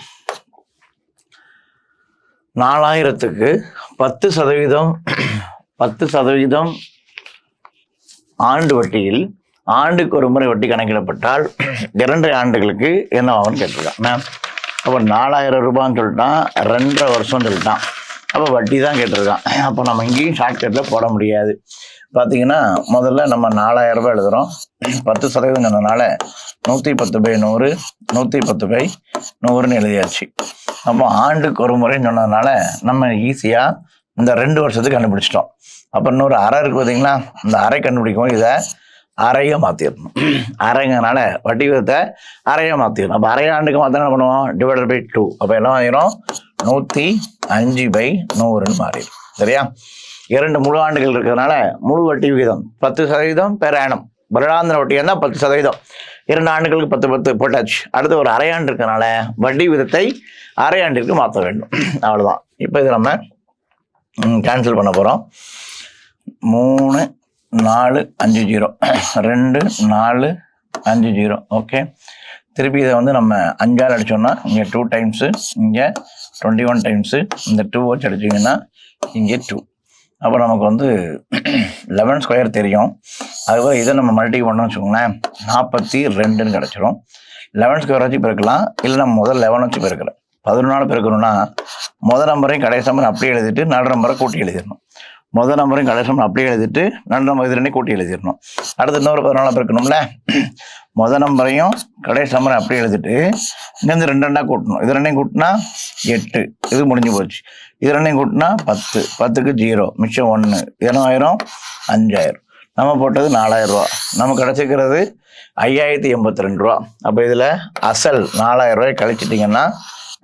4000க்கு 10% ஆண்டு வட்டியில் ஆண்டுக்கு ஒரு முறை வட்டி கணக்கிடப்பட்டால் 2 ஆண்டுகளுக்கு என்ன ஆகும்னு கேட்டிருக்கான் மேம். அப்போ 4000 ரூபான்னு சொல்லிட்டான், 2.5 வருஷம்னு சொல்லிட்டான். அப்போ வட்டி தான் கேட்டிருக்கான். அப்போ நம்ம இங்கேயும் ஷார்ட்கட்டில் போட முடியாது. பார்த்தீங்கன்னா முதல்ல நம்ம 4000 ரூபாய் எழுதுகிறோம். 10% சொன்னதுனால 110/100, 110/100ன்னு எழுதியாச்சு. அப்போ ஆண்டுக்கு ஒரு முறைன்னு சொன்னதுனால நம்ம ஈஸியாக இந்த 2 வருஷத்துக்கு கண்டுபிடிச்சிட்டோம். அப்போ இன்னொரு அரை இருக்குது பார்த்தீங்களா, இந்த அரை கண்டுபிடிக்கும், இதை அறையை மாற்றிடணும். அரைங்கனால வட்டி விதத்தை அறையை மாற்றிடணும். அப்போ அரை ஆண்டுக்கு மாற்றினா என்ன பண்ணுவோம், /2. அப்போ எல்லாம் ஆயிரும் 105/100ன்னு மாறிடும். சரியா? 2 முழு ஆண்டுகள் இருக்கிறதுனால முழு வட்டி விகிதம் 10% பெர் ஆனம். வருடாந்திர வட்டி இருந்தால் 10%, 2 ஆண்டுகளுக்கு 10 போட்டாச்சு. அடுத்து ஒரு அரை ஆண்டு இருக்கிறதுனால வட்டி விதத்தை அரை ஆண்டிற்கு மாற்ற வேண்டும். அவ்வளோதான். இப்போ இது நம்ம கேன்சல் பண்ண போகிறோம். 3, 4, 5, 0, 2, 4, 5, 0. ஓகே. திருப்பி இதை வந்து நம்ம 5ஆல் அடித்தோம்னா இங்கே 2 டைம்ஸு, இங்கே 21 டைம்ஸு, இந்த 2 வச்சு அடிச்சிங்கன்னா இங்கே 2. அப்போ நமக்கு வந்து 11 ஸ்கொயர் தெரியும். அதுபோல் இதை நம்ம மல்டிபிள் பண்ணோம்னு வச்சுக்கோங்களேன், 42ன்னு கிடச்சிரும். 11 ஸ்கொயர் வச்சு பெருக்கலாம், இல்லை நம்ம முதல் 11 வச்சு பெருக்கிறேன். 14 பெருக்கணும்னா முதல் நம்பரையும் கடைசி நம்பரை அப்படியே எழுதிட்டு நடு நம்பரை கூட்டி எழுதிடணும். முதல் நம்பரையும் கடைசி நம்பர் அப்படியே எழுதிட்டு நடு நம்பர் இது 2 கூட்டி எழுதிடணும். அடுத்து இன்னொரு 14 பெருக்கணும்ல, முதல் நம்பரையும் கடைசி நம்பரை அப்படியே எழுதிட்டு இங்கேருந்து 2 கூட்டணும். இது 2 கூட்டினா 8, இது முடிஞ்சு போச்சு. இது 2 கூட்டினா 10, 10க்கு 0, மிச்சம் 1, 1000, 5000. நம்ம போட்டது 4000 ரூபா, நம்ம கிடச்சிக்கிறது 5082 ரூபா. அப்போ இதில் அசல் 4000 ரூபாய் கழிச்சிட்டிங்கன்னா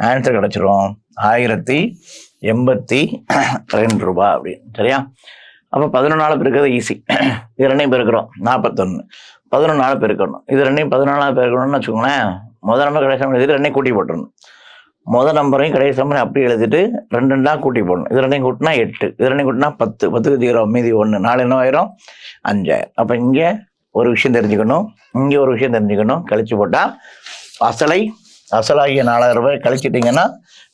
ஆன்சர் கிடச்சிரும் 1082 ரூபா அப்படின்னு. சரியா? அப்போ 11 பெருக்கிறது ஈஸி. இது 2 பெருக்கிறோம் 41, 11 பெருக்கணும். இது 2 14 பெருக்கணும்னு வச்சுக்கோங்களேன், முதல் நம்பர் கடைசி நம்பர் எழுதிட்டு 2 கூட்டி போட்டுடணும். முதல் நம்பரையும் கடைசி நம்பரையும் அப்படி எழுதிட்டு 2 கூட்டி போடணும். இது 2 கூட்டினா 8, இது 2 கூட்டினா 10, 10க்கு 0, மீதி 1, 4 என்ன ஆயிரும் 5000. அப்போ இங்கே ஒரு விஷயம் தெரிஞ்சுக்கணும், இங்கே ஒரு விஷயம் தெரிஞ்சுக்கணும். கழிச்சு போட்டால் அசலாகிய 4000 ரூபாய் கழிச்சிட்டிங்கன்னா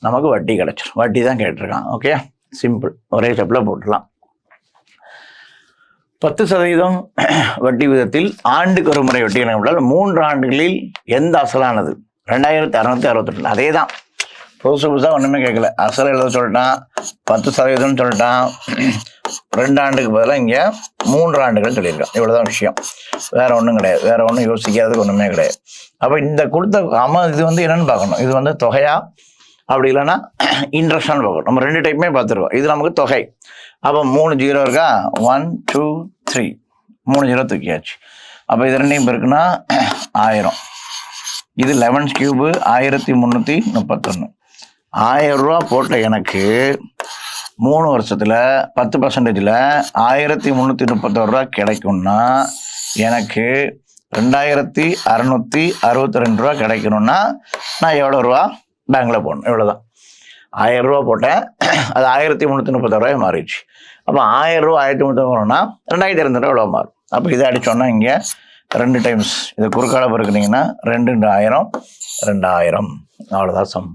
நமக்கு வட்டி கிடச்சிடும். வட்டி தான் கேட்டிருக்கான். ஓகே, சிம்பிள், ஒரே ஸ்டெப்பில் போட்டுடலாம். 10% வட்டி விதத்தில் ஆண்டுக்கு ஒரு முறை வட்டி கணக்கிட்டால் 3 ஆண்டுகளில் எந்த அசலானது 2662. அதே தான், புதுசாக ஒன்றுமே கேட்கல. அசல் எழுத சொல்லிட்டான், 10%ன்னு சொல்லிட்டான். 2 ஆண்டுக்கு பதிலாக இங்கே 3 ஆண்டுகள் சொல்லியிருக்கான். இவ்வளோதான் விஷயம், வேற ஒன்றும் கிடையாது. வேற ஒன்றும் யோசிக்கிறதுக்கு ஒன்றுமே கிடையாது. அப்போ இந்த கொடுத்த இது வந்து என்னன்னு பார்க்கணும். இது வந்து தொகையா, அப்படி இல்லைன்னா இன்ட்ரெஸ்டானு பார்க்கணும். நம்ம 2 டைப்புமே பார்த்துருவோம். இது நமக்கு தொகை. அப்போ 3 0 இருக்கா, 1 2 3, 3 0 தூக்கியாச்சு. அப்போ இது 2 இருக்குன்னா 1000. இது 11 கியூபு 1331. 1000 ரூபா போட்ட எனக்கு 3 வருஷத்தில் 10%ல் 1331 ரூபா கிடைக்கும்னா எனக்கு 2662 ரூபா கிடைக்கணும்னா நான் எவ்வளோ ரூபா பேங்க்கில் போடணும்? இவ்வளோதான். 1000 ரூபா போட்டேன், அது 1331 ரூபாய் மாறிடுச்சு. அப்போ 1000 ரூபா 1330 வரணும்னா 2200 எவ்வளோ மாறும்? அப்போ இதை அடித்தோன்னா இங்கே 2 டைம்ஸ் இதை குறுக்கால பெருக்குனீங்கன்னா 2 × 1000, 2000. அவ்வளோதான் சம்.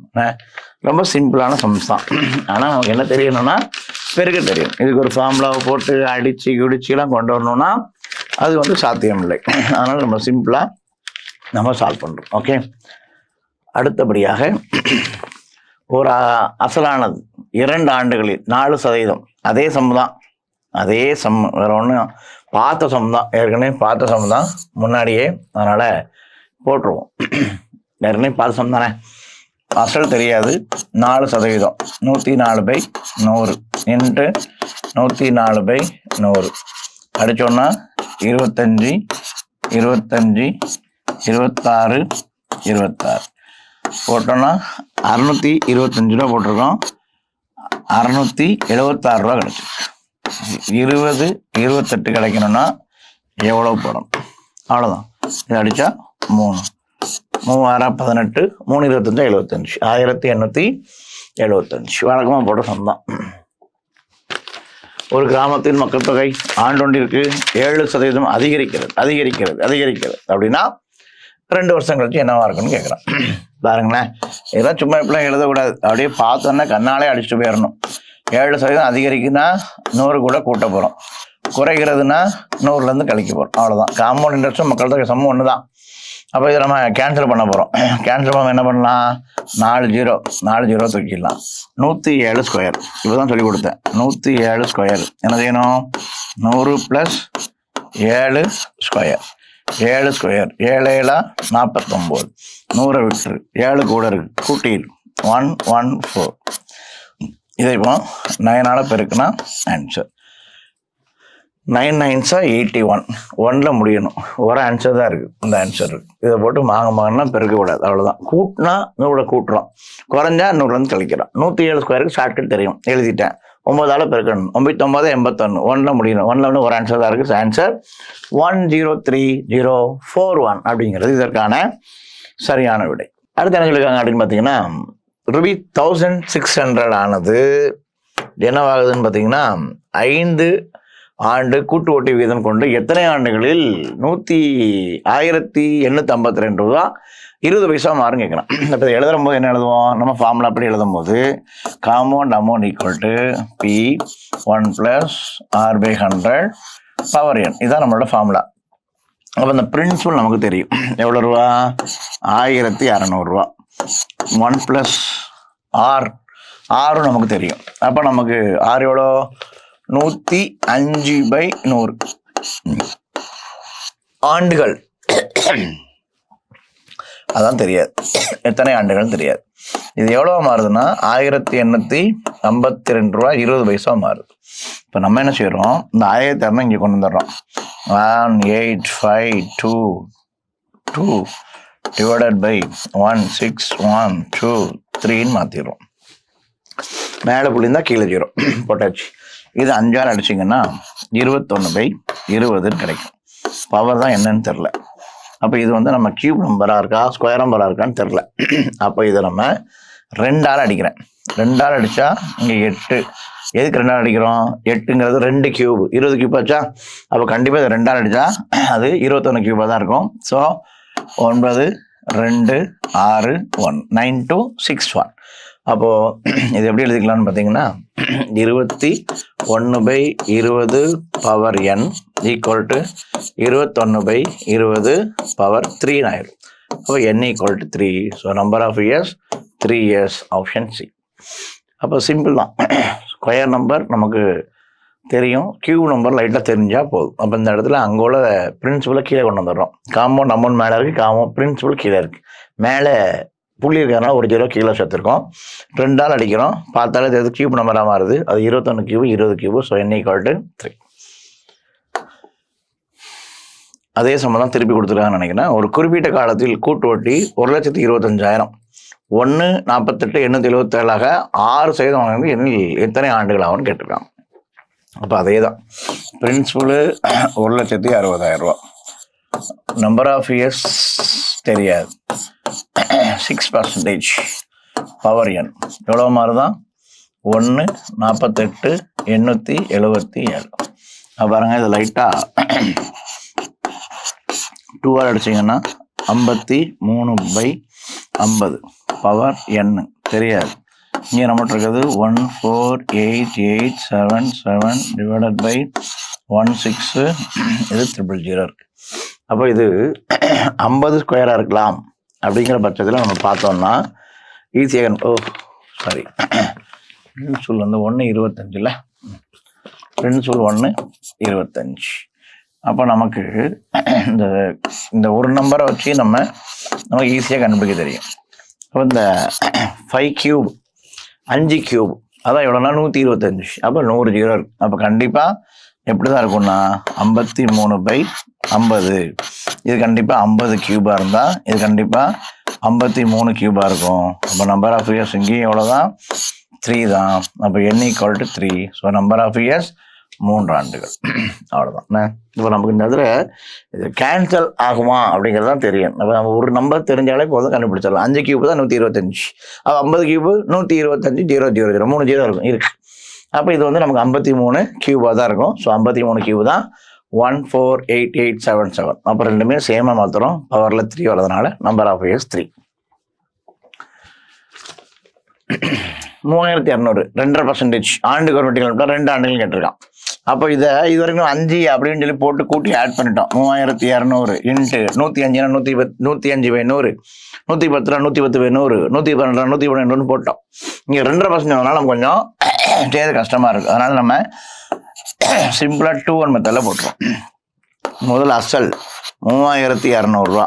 ரொம்ப சிம்பிளான சம்ஸ் தான். ஆனால் நமக்கு என்ன தெரியணும்னா பெருக்க தெரியும். இதுக்கு ஒரு ஃபார்முலாவை போட்டு அடித்து குடிச்சுலாம் கொண்டு வரணும்னா அது வந்து சாத்தியம் இல்லை. அதனால் நம்ம சிம்பிளாக நம்ம சால்வ் பண்ணுறோம். ஓகே, அடுத்தபடியாக ஒரு அசலானது 2 ஆண்டுகளில் 4%. அதே சம் தான், அதே சம், வேறு ஒன்றும் பார்த்த சம் தான், ஏற்கனவே பார்த்த சம் தான் முன்னாடியே. அதனால் போட்டுருவோம். ஏற்கனவே பார்த்த சம் தானே, அசல் தெரியாது. 4%, 104/100 இன்ட்டு 104/100 அடித்தோன்னா 25, 26, 26 போட்டோன்னா 625 ரூபா போட்டிருக்கோம். 676 ரூபா கிடச்சி. 20, 28 கிடைக்கணும்னா எவ்வளோ போடணும்? அவ்வளோதான். இதை அடித்தா 3, 3×6 = 18, 3×25 75, 1875 வழக்கமாக போட்ட சொந்தம். ஒரு கிராமத்தின் மக்கள் தொகை ஆண்டொன்றிற்கு 7% அதிகரிக்கிறது அப்படின்னா 2 வருஷம் கழிச்சு என்னவா இருக்குன்னு கேட்குறான். பாருங்களேன், இதெல்லாம் சும்மா இப்படிலாம் எழுதக்கூடாது. அப்படியே பார்த்தோன்னா கண்ணாலே அடிச்சுட்டு போயிடணும். 7% அதிகரிக்குன்னா 100 கூட கூட்ட போகிறோம், குறைகிறதுனா 100லேருந்து கழிக்க போகிறோம். அவ்வளோதான். காம்பவுண்ட் இன்ட்ரெஸ்ட்டும் மக்கள் தொகை சமம் ஒன்று தான். அப்போ இதை நம்ம கேன்சல் பண்ண போகிறோம். கேன்சல் பண்ண என்ன பண்ணலாம்? 4 0 தூக்கிடலாம். 107 ஸ்கொயர் இப்போ தான் சொல்லி கொடுத்தேன். 107 ஸ்கொயர் என்ன செய்யணும்? 100 + 7 ஸ்கொயர். 7 ஸ்கொயர் 7 7 49. 100 விட்டுரு, 7 கூட இருக்கு, கூட்டிடு 114. இதை இப்போ 9ஆல் பெருக்குனா ஆன்சர் 9 9s 81. 1ல் முடியணும். ஒரு ஆன்சர் தான் இருக்குது, இந்த ஆன்சர் இருக்குது. இதை போட்டு மாங்கன்னா பெருக்கக்கூடாது, அவ்வளோதான். கூட்டினா 100 கூட்டுறோம், குறைஞ்சா 100லேருந்து கழிக்கிறோம். 107 ஸ்கொயருக்கு ஷார்ட்கட் தெரியும், எழுதிட்டேன். 9ஆல் பெருக்கணும். 9 9 81. 1ல் முடியணும். 1ல் ஒரு ஆன்சர் தான் இருக்குது. ஆன்சர் 103041 அப்படிங்கிறது இதற்கான சரியான விடை. அடுத்து என்ன சொல்லியிருக்காங்க அப்படின்னு பார்த்தீங்கன்னா, ₹1600 ஆனது என்னவாகுதுன்னு பார்த்தீங்கன்னா 5 ஆண்டு கூட்டு வட்டி வீதம் கொண்டு எத்தனை ஆண்டுகளில் 1852 ரூபா 20 பைசா மாறும் கேட்கலாம். இப்போ எழுதும் போது என்ன எழுதுவோம்? நம்ம ஃபார்முலா அப்படி எழுதும் போது compound amount = P1 + R/100 power n. இதுதான் நம்மளோட ஃபார்முலா. அப்போ இந்த பிரின்சிபல் நமக்கு தெரியும். எவ்வளோ ரூபா? 1600 ரூபா. 1 + R, ஆரும் நமக்கு தெரியும். அப்போ நமக்கு ஆர் எவ்வளோ? 105/100 ஆண்டுகள். அதான் தெரியாது, எத்தனை ஆண்டுகள் தெரியாது. இது எவ்வளோ மாறுதுன்னா 1852 ரூபா 20 பைசா மாறுது. இப்போ நம்ம என்ன செய்கிறோம்? இந்த 1600 இங்கே கொண்டு வந்துடுறோம். 1852 / 1612 மாற்றிடுறோம். மேலே புள்ளிருந்தால் கீழே 0 போட்டாச்சு. இது 5ஆல் அடிச்சிங்கன்னா 21/20 கிடைக்கும். பவர் தான் என்னன்னு தெரில. அப்போ இது நம்ம கியூப் நம்பராக இருக்கா ஸ்கொயர் நம்பராக இருக்கான்னு தெரில. அப்போ இதை நம்ம 2ஆல் அடிக்கிறேன். 2ஆல் அடித்தா இங்கே 8. எதுக்கு 2ஆல் அடிக்கிறோம்? 8ங்கிறது 2 கியூப், 20 கியூப் ஆச்சா? அப்போ கண்டிப்பாக இதை 2ஆல் அடித்தா அது 21 கியூபாக தான் இருக்கும். ஸோ 9 2 6 1 9261. அப்போது இது எப்படி எழுதிக்கலாம்னு பார்த்தீங்கன்னா 21/20 பவர் n = 21/20 பவர் 3 ஆயிரும். அப்போ n = 3. So number of years 3 years, option C. அப்போ சிம்பிள் தான். ஸ்கொயர் நம்பர் நமக்கு தெரியும், கியூப் நம்பர் லைட்டாக தெரிஞ்சால் போதும். அப்போ இந்த இடத்துல அங்கே உள்ள பிரின்சிபலை கீழே கொண்டு வந்துடுறோம். காம்பவுண்ட் அமௌண்ட் மேலே இருக்குது, காம்பவுண்ட் பிரின்சிபல் கீழே இருக்குது. மேலே புள்ளி இருக்கிறதுனால ஒரு 0 கீழே சேர்த்துருக்கோம். 2ஆல் அடிக்கிறோம். பார்த்தாலே இது கியூப் நம்பராக மாறுது. அது 21 கியூப் 20 கியூப். So n = 3. அதே சம்பளம் திருப்பி கொடுத்துருக்காங்கன்னு நினைக்கிறேன். ஒரு குறிப்பிட்ட காலத்தில் கூட்டு வட்டி 1,25,000 1 48 877 6% வாங்கினது எண்ணில் எத்தனை ஆண்டுகள் ஆகும்னு கேட்டிருக்காங்க. அப்போ அதே தான் பிரின்சிபலு 1,60,000 ரூபா. நம்பர் ஆஃப் இயர்ஸ் தெரியாது. 6% பவர் n எவ்வளோ மாறுதான்? 1 48 877. பாருங்க, இது லைட்டாக 2ஆல் அடிச்சிங்கன்னா 53/50 பவர் n தெரியாது. இங்கே நம்மகிட்ட இருக்கிறது 14887 /16. இது 000 இருக்கு. அப்போ இது 50 ஸ்கொயராக இருக்கலாம். அப்படிங்கிற பட்சத்தில் நம்ம பார்த்தோம்னா ஈஸியாக சாரி பிரின்சிபல் 1/25 பிரின்சிபல் 1/25. அப்போ நமக்கு இந்த ஒரு நம்பரை வச்சு நமக்கு ஈஸியாக கண்டுபிடிக்க தெரியும். அப்போ இந்த 5 கியூப் 5 கியூப் அதான் எவ்வளோனா 125. அப்போ 100 இருக்கு. அப்போ கண்டிப்பாக எப்படி தான் இருக்கும்னா 53/50. இது கண்டிப்பாக 50 கியூபாக இருந்தால் இது கண்டிப்பாக 53 கியூபாக இருக்கும். அப்போ நம்பர் ஆஃப் இயர்ஸ் இங்கேயும் எவ்வளோ தான்? 3 தான். அப்போ n = 3. So number of years 3 ஆண்டுகள். அவ்வளோதான். இப்போ நமக்கு இந்த இதில் இது கேன்சல் ஆகுமா அப்படிங்கிறது தான் தெரியும். நம்ம ஒரு நம்பர் தெரிஞ்சாலே போதும் கண்டுபிடிச்சிடலாம். 5 கியூப் தான் 125. அப்போ 50 கியூப் 125 0 0 0 3 0 இருக்கும் இருக்கு. அப்போ இது வந்து நமக்கு 53 கியூபாக தான் இருக்கும். ஸோ 53 கியூப் தான் 148877. அப்போ ரெண்டுமே சேமாக மாற்றுறோம். பவரில் 3 வரதுனால நம்பர் ஆஃப் இயர்ஸ் 3. 3200 2.5% ஆண்டுக்கு ஒரு வட்டி கழிப்பிட்டா 2 ஆண்டுகள் கேட்டிருக்கான். அப்போ இது வரைக்கும் 5 அப்படின்னு சொல்லி போட்டு கூட்டி ஆட் பண்ணிட்டோம். 3200 இன்ட்டு 105 110 110 110 110 112 போட்டோம். இங்கே 2.5% நம்ம கொஞ்சம் செய்யறது கஷ்டமா இருக்கு. அதனால நம்ம சிம்பிளா 2-1 மெத்தடில் போட்டுருவோம். முதல்ல அசல் 3200 ரூபா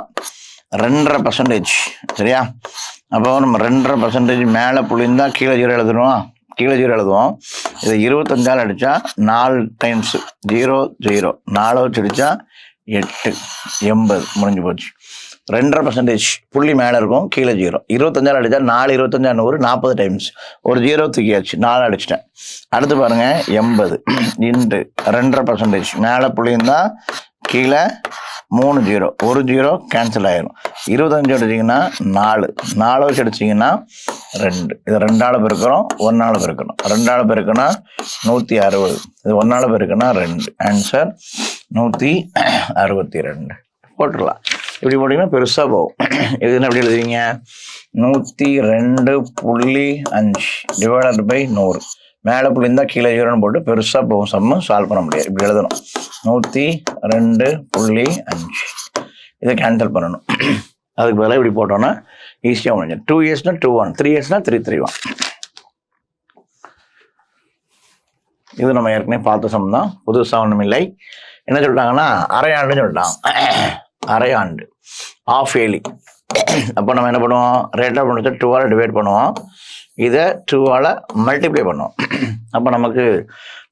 2.5%. சரியா? அப்போ நம்ம 2.5% மேலே புளிந்தா கீழே 0 எழுதுவோம். இதை 25ஆல் அடித்தா 4 டைம்ஸ் 0 0 4 வச்சு அடித்தா 8 80 முடிஞ்சு போச்சு. 2.5% புள்ளி மேலே இருக்கும், கீழே 0. 25ஆல் அடித்தா 4 25 100 40 டைம்ஸ் ஒரு 0 தூக்கியாச்சு, 4 அடிச்சிட்டேன். அடுத்து பாருங்க 80 இன்ட்டு 2.5% மேலே புள்ளியிருந்தா கீழே 3 0 ஒரு 0 கேன்சல் ஆயிரும். 25 அடிச்சிங்கன்னா 4 வச்சு அடிச்சிங்கன்னா 2. இது 2ஆல் பெருக்கிறோம், 1ஆல் பெருக்கணும். 2ஆல் பெருக்குன்னா 160, இது 1ஆல் பெருக்குன்னா 2. ஆன்சர் 162 போட்டுடலாம். இப்படி போட்டிங்கன்னா பெருசாக போகும். இதுன்னு எப்படி எழுதுவீங்க? 102.5 டிவைடட் பை 100 மேலே புள்ளி இருந்தால் கீழே 0ன்னு போட்டு பெருசாக போகும். சம்மு சால்வ் பண்ண முடியாது. இப்படி எழுதணும் 102.5. இதை கேன்சல் பண்ணணும். அதுக்கு பதிலாக இப்படி போட்டோன்னா ஈஸியாக முடிஞ்சு. 2 இயர்ஸ்னா 2-1, 3 இயர்ஸ்னா 3-3-1. இது நம்ம ஏற்கனவே பார்த்த சம் தான், புதுசாக ஒன்றும் இல்லை. என்ன சொல்லிட்டாங்கன்னா அரையாண்டுன்னு சொல்லிட்டாங்க. அரையாண்டு ஆஃப் ஏலி. அப்போ நம்ம என்ன பண்ணுவோம்? ரேட் ஆஃப் இன்ட்ரெஸ்ட் 2ஆல் டிவைட் பண்ணுவோம், இதை 2ஆல் மல்டிப்ளை பண்ணுவோம். அப்போ நமக்கு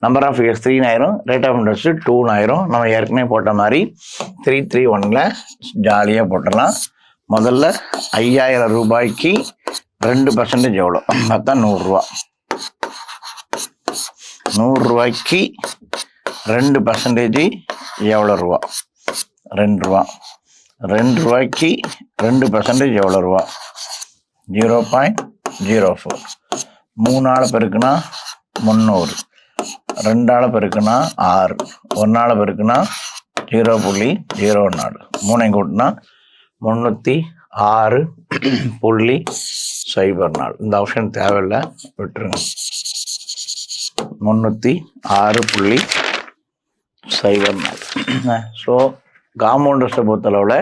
நம்பர் ஆஃப் இயர்ஸ் 3 ஆயிரும், ரேட் ஆஃப் இன்ட்ரெஸ்ட் 2 ஆயிரும். நம்ம ஏற்கனவே போட்ட மாதிரி 3-3-1ல் ஜாலியாக போட்டுடலாம். முதல்ல 5000 ரூபாய்க்கு 2% எவ்வளோ? அதுதான் 100 ரூபா. 100 ரூபாய்க்கு 2% எவ்வளோ ரூபா? 2 ரூபா. 2 ரூபாய்க்கு 2% எவ்வளோ ரூபா? 0.04. 3ஆல் பெருக்குனா 300, 2ஆல் பெருக்குனா 6, 1ஆல் பெருக்குனா 0.04, 3 கூட்டினா 306.04. இந்த ஆப்ஷன் தேவையில்லை, விட்டுருங்க. 306.04. ஸோ காம்பவுண்டர்ஸை பொறுத்தளவில்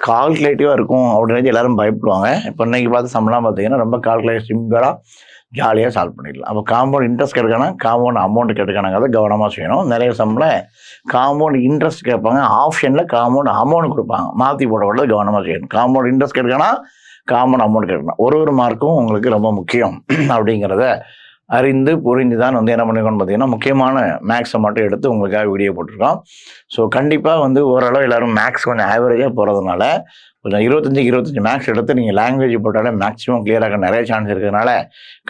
கால்குலேட்டிவாக இருக்கும் அப்படின்னு எல்லாரும் பயப்படுவாங்க. இப்போ இன்னைக்கு பார்த்து சம்பளம் பார்த்தீங்கன்னா ரொம்ப கால்குலேட் சிம்பிளாக ஜாலியாக சால்வ் பண்ணிடலாம். அப்போ காம்பவுண்ட் இன்ட்ரெஸ்ட் கேட்கணும், காம்பவுண்ட் அமௌண்ட் கேட்கணுங்கிறத கவனமாக செய்யணும். நிறைய சம்பளம் காம்பவுண்ட் இன்ட்ரெஸ்ட் கேட்பாங்க, ஆப்ஷனில் காம்பவுண்ட் அமௌண்ட் கொடுப்பாங்க, மாற்றி போட கவனமாக செய்யணும். காம்பவுண்ட் இன்ட்ரெஸ்ட் கேட்கணும், காம்பவுண்ட் அமௌண்ட் கேட்கணும். ஒரு மார்க்கும் உங்களுக்கு ரொம்ப முக்கியம் அப்படிங்கிறத அறிந்து புரிந்து தான் என்ன பண்ணிருக்கோம்னு பார்த்தீங்கன்னா முக்கியமான மேக்ஸை மட்டும் எடுத்து உங்களுக்காக வீடியோ போட்டிருக்கோம். ஸோ கண்டிப்பாக ஓரளவு எல்லாரும் மேக்ஸ் கொஞ்சம் ஆவரேஜாக போகிறதுனால கொஞ்சம் 25 மேக்ஸ் எடுத்து நீங்கள் லாங்குவேஜ் போட்டாலே மேக்ஸிமம் கிளியராக நிறைய சான்ஸ் இருக்கிறதுனால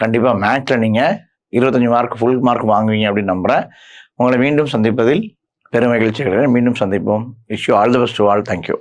கண்டிப்பாக மேக்ஸில் நீங்கள் 25 மார்க் ஃபுல் மார்க் வாங்குவீங்க அப்படின்னு நம்புகிறேன். உங்களை மீண்டும் சந்திப்பதில் பெருமகிழ்ச்சி. மீண்டும் சந்திப்போம். Wish you all the best to all. Thank you.